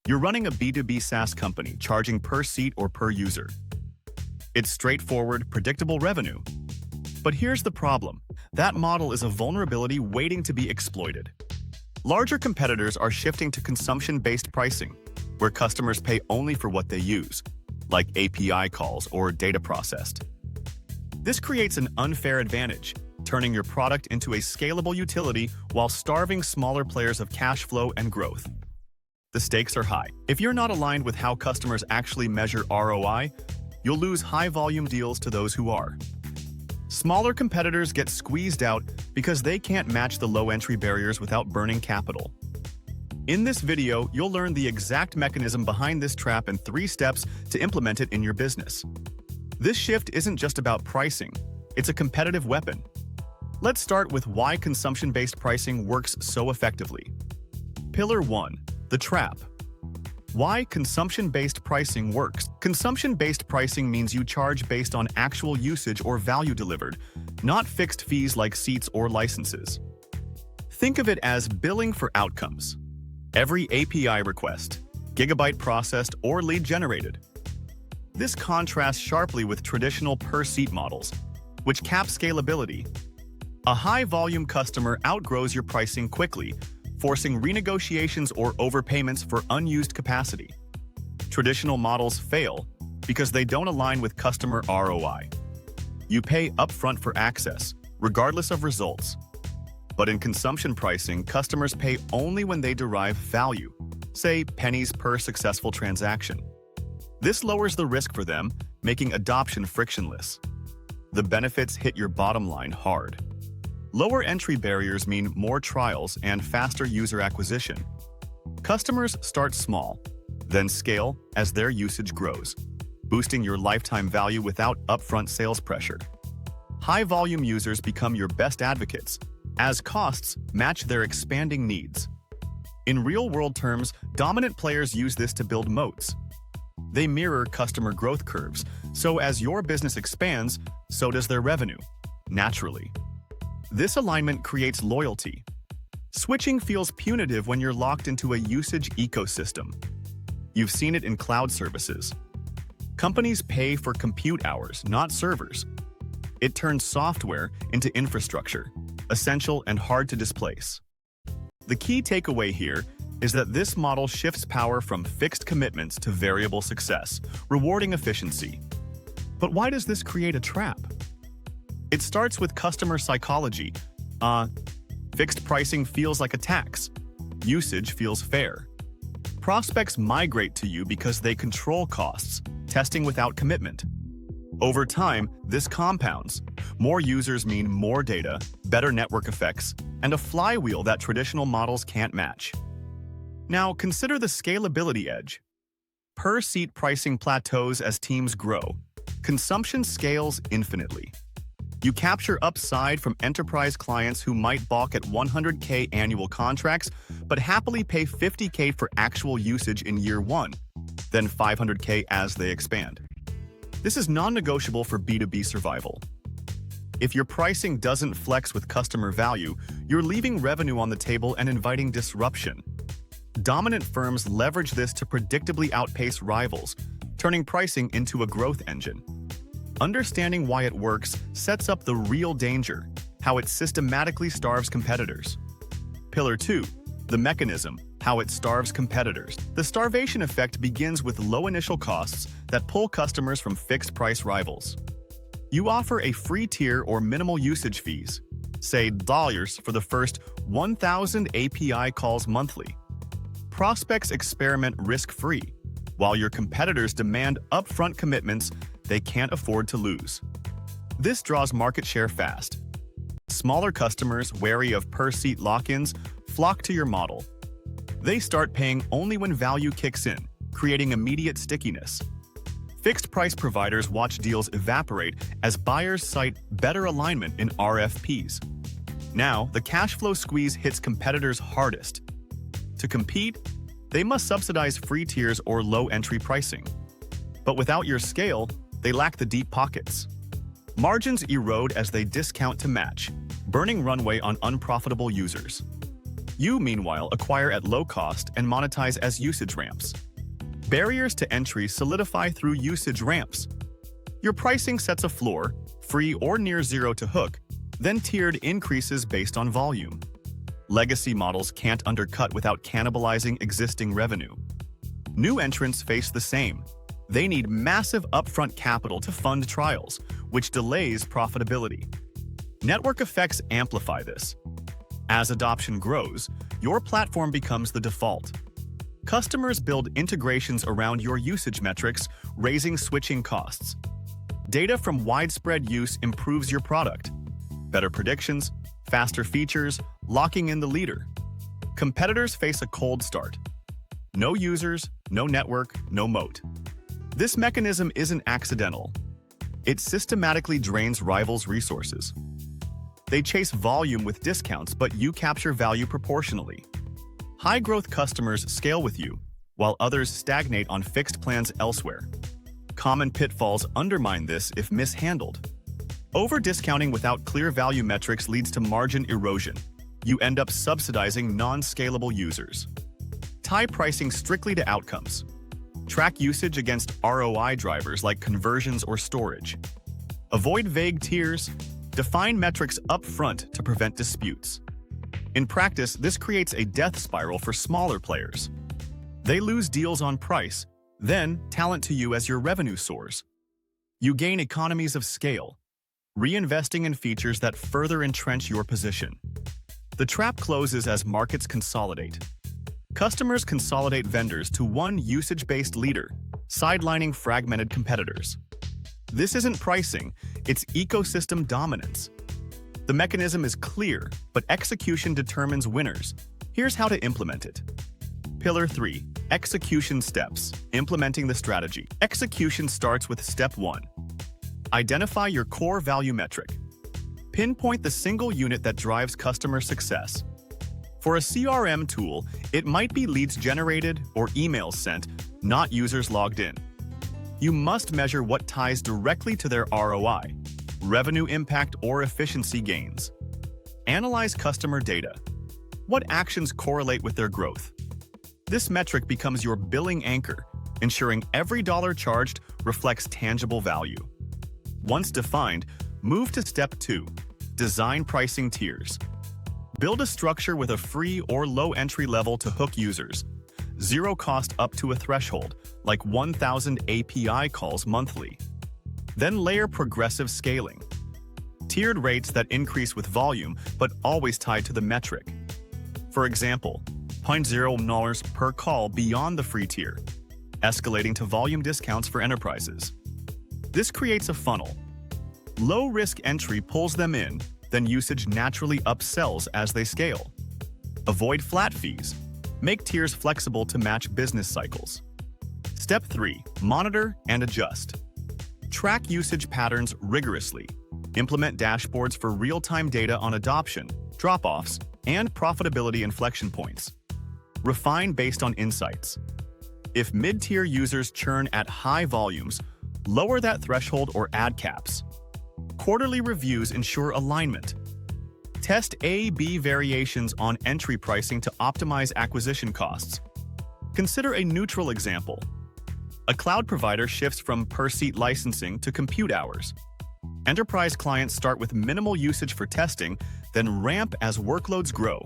You're running a B2B SaaS company, charging per seat or per user. It's straightforward, predictable revenue. But here's the problem. That model is a vulnerability waiting to be exploited. Larger competitors are shifting to consumption-based pricing, where customers pay only for what they use, like API calls or data processed. This creates an unfair advantage, turning your product into a scalable utility while starving smaller players of cash flow and growth. The stakes are high. If you're not aligned with how customers actually measure ROI, you'll lose high-volume deals to those who are. Smaller competitors get squeezed out because they can't match the low entry barriers without burning capital. In this video, you'll learn the exact mechanism behind this trap and 3 steps to implement it in your business. This shift isn't just about pricing, it's a competitive weapon. Let's start with why consumption-based pricing works so effectively. Pillar 1. The trap. Why consumption-based pricing works. Consumption-based pricing means you charge based on actual usage or value delivered, not fixed fees like seats or licenses. Think of it as billing for outcomes. Every API request, gigabyte processed, or lead generated. This contrasts sharply with traditional per-seat models, which cap scalability. A high-volume customer outgrows your pricing quickly, forcing renegotiations or overpayments for unused capacity. Traditional models fail because they don't align with customer ROI. You pay upfront for access, regardless of results. But in consumption pricing, customers pay only when they derive value, say pennies per successful transaction. This lowers the risk for them, making adoption frictionless. The benefits hit your bottom line hard. Lower entry barriers mean more trials and faster user acquisition. Customers start small, then scale as their usage grows, boosting your lifetime value without upfront sales pressure. High-volume users become your best advocates, as costs match their expanding needs. In real-world terms, dominant players use this to build moats. They mirror customer growth curves, so as your business expands, so does their revenue, naturally. This alignment creates loyalty. Switching feels punitive when you're locked into a usage ecosystem. You've seen it in cloud services. Companies pay for compute hours, not servers. It turns software into infrastructure, essential and hard to displace. The key takeaway here is that this model shifts power from fixed commitments to variable success, rewarding efficiency. But why does this create a trap? It starts with customer psychology. Fixed pricing feels like a tax. Usage feels fair. Prospects migrate to you because they control costs, testing without commitment. Over time, this compounds. More users mean more data, better network effects, and a flywheel that traditional models can't match. Now, consider the scalability edge. Per-seat pricing plateaus as teams grow. Consumption scales infinitely. You capture upside from enterprise clients who might balk at $100K annual contracts, but happily pay $50K for actual usage in year 1, then $500K as they expand. This is non-negotiable for B2B survival. If your pricing doesn't flex with customer value, you're leaving revenue on the table and inviting disruption. Dominant firms leverage this to predictably outpace rivals, turning pricing into a growth engine. Understanding why it works sets up the real danger, how it systematically starves competitors. Pillar 2. The mechanism, how it starves competitors. The starvation effect begins with low initial costs that pull customers from fixed-price rivals. You offer a free tier or minimal usage fees, say dollars for the first 1,000 API calls monthly. Prospects experiment risk-free, while your competitors demand upfront commitments they can't afford to lose. This draws market share fast. Smaller customers, wary of per-seat lock-ins, flock to your model. They start paying only when value kicks in, creating immediate stickiness. Fixed-price providers watch deals evaporate as buyers cite better alignment in RFPs. Now, the cash flow squeeze hits competitors hardest. To compete, they must subsidize free tiers or low-entry pricing. But without your scale, they lack the deep pockets. Margins erode as they discount to match, burning runway on unprofitable users. You, meanwhile, acquire at low cost and monetize as usage ramps. Barriers to entry solidify through usage ramps. Your pricing sets a floor, free or near zero to hook, then tiered increases based on volume. Legacy models can't undercut without cannibalizing existing revenue. New entrants face the same. They need massive upfront capital to fund trials, which delays profitability. Network effects amplify this. As adoption grows, your platform becomes the default. Customers build integrations around your usage metrics, raising switching costs. Data from widespread use improves your product. Better predictions, faster features, locking in the leader. Competitors face a cold start. No users, no network, no moat. This mechanism isn't accidental. It systematically drains rivals' resources. They chase volume with discounts, but you capture value proportionally. High-growth customers scale with you, while others stagnate on fixed plans elsewhere. Common pitfalls undermine this if mishandled. Over-discounting without clear value metrics leads to margin erosion. You end up subsidizing non-scalable users. Tie pricing strictly to outcomes. Track usage against ROI drivers like conversions or storage. Avoid vague tiers. Define metrics upfront to prevent disputes. In practice, this creates a death spiral for smaller players. They lose deals on price, then talent to you as your revenue soars. You gain economies of scale, reinvesting in features that further entrench your position. The trap closes as markets consolidate. Customers consolidate vendors to one usage-based leader, sidelining fragmented competitors. This isn't pricing, it's ecosystem dominance. The mechanism is clear, but execution determines winners. Here's how to implement it. Pillar 3. Execution steps. Implementing the strategy. Execution starts with Step 1. Identify your core value metric. Pinpoint the single unit that drives customer success. For a CRM tool, it might be leads generated or emails sent, not users logged in. You must measure what ties directly to their ROI, revenue impact, or efficiency gains. Analyze customer data. What actions correlate with their growth? This metric becomes your billing anchor, ensuring every dollar charged reflects tangible value. Once defined, move to Step 2. Design pricing tiers. Build a structure with a free or low entry level to hook users. Zero cost up to a threshold, like 1,000 API calls monthly. Then layer progressive scaling. Tiered rates that increase with volume, but always tied to the metric. For example, $0.0 per call beyond the free tier, escalating to volume discounts for enterprises. This creates a funnel. Low-risk entry pulls them in, then usage naturally upsells as they scale. Avoid flat fees. Make tiers flexible to match business cycles. Step 3. Monitor and adjust. Track usage patterns rigorously. Implement dashboards for real-time data on adoption, drop-offs, and profitability inflection points. Refine based on insights. If mid-tier users churn at high volumes, lower that threshold or add caps. Quarterly reviews ensure alignment. Test A/B variations on entry pricing to optimize acquisition costs. Consider a neutral example. A cloud provider shifts from per-seat licensing to compute hours. Enterprise clients start with minimal usage for testing, then ramp as workloads grow.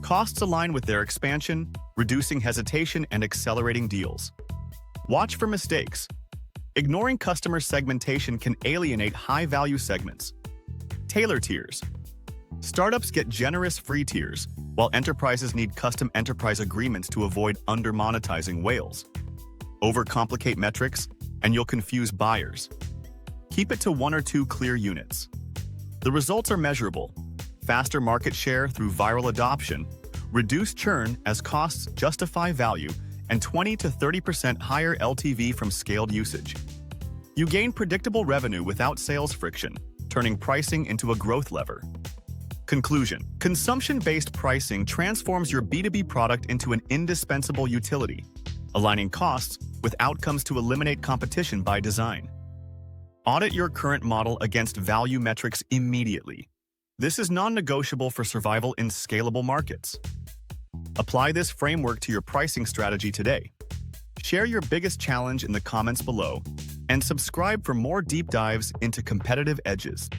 Costs align with their expansion, reducing hesitation and accelerating deals. Watch for mistakes. Ignoring customer segmentation can alienate high-value segments. Tailor tiers. Startups get generous free tiers, while enterprises need custom enterprise agreements to avoid under-monetizing whales. Overcomplicate metrics, and you'll confuse buyers. Keep it to 1 or 2 clear units. The results are measurable. Faster market share through viral adoption, reduced churn as costs justify value, and 20 to 30% higher LTV from scaled usage. You gain predictable revenue without sales friction, turning pricing into a growth lever. Conclusion: consumption-based pricing transforms your B2B product into an indispensable utility, aligning costs with outcomes to eliminate competition by design. Audit your current model against value metrics immediately. This is non-negotiable for survival in scalable markets. Apply this framework to your pricing strategy today. Share your biggest challenge in the comments below and subscribe for more deep dives into competitive edges.